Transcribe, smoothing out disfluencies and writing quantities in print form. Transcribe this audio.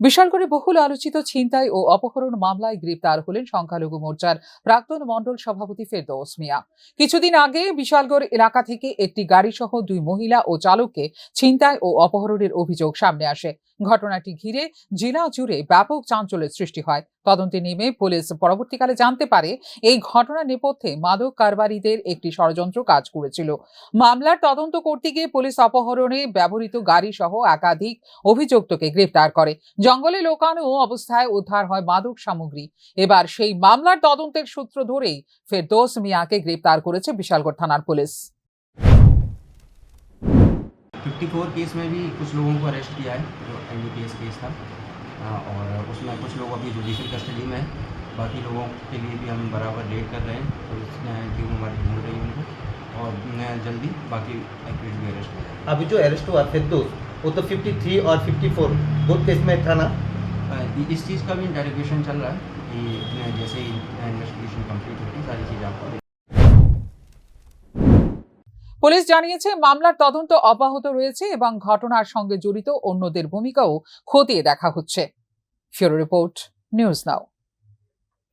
বিশালগড়ে বহুল আলোচিত ছিনতাই ও অপহরণ মামলায় গ্রেপ্তার হলেন সংখ্যালঘু মোর্চার প্রাক্তন মণ্ডল সভাপতি ফেরদৌস মিয়া। কিছুদিন আগে বিশালগড় এলাকা থেকে একটি গাড়িসহ 2 মহিলা ও চালককে ছিনতাই ও অপহরণের অভিযোগ সামনে আসে। ঘটনাটি ঘিরে জেলা জুড়ে ব্যাপক চাঞ্চল্যের সৃষ্টি হয়। তদন্তে নেমে পুলিশ পরবর্তীকালে জানতে পারে এই ঘটনার নেপথ্যে মাদক কারবারিদের একটি ষড়যন্ত্র কাজ করেছিল। মামলার তদন্ত করতে গিয়ে পুলিশ অপহরণে ব্যবহৃত গাড়ি সহ একাধিক অভিযুক্তকে গ্রেপ্তার করে। জঙ্গলে লোকানো অবস্থায় উদ্ধার হয় মাদক সামগ্রী। এবার সেই মামলার তদন্তের সূত্র ধরেই ফেরদৌস মিয়াকে গ্রেপ্তার করেছে বিশালগড় থানার পুলিশ। 54 केस में भी कुछ लोगों को अरेस्ट किया है, जो एनडीपीएस केस था, और उसमें कुछ लोग अभी जुडिशियल कस्टडी में है। बाकी लोगों के लिए भी हम बराबर रेड कर रहे हैं, तो टीम हमारी ढूंढ रही है उनको, और जल्दी बाकी एक्यूज भी अरेस्ट हो जाएंगे। अभी जो अरेस्ट हुआ फिरदौस, वो तो 53 और 54 बोथ केस में था ना। इस चीज़ का भी इंटेरोगेशन चल रहा है कि जैसे ही इन्वेस्टिगेशन कंप्लीट होती है सारी चीज़ आपको। পুলিশ জানিয়েছে মামলার তদন্ত অব্যাহত রয়েছে এবং ঘটনার সঙ্গে জড়িত অন্যদের ভূমিকাও খতিয়ে দেখা হচ্ছে। ফিউরো রিপোর্ট, নিউজ নাও।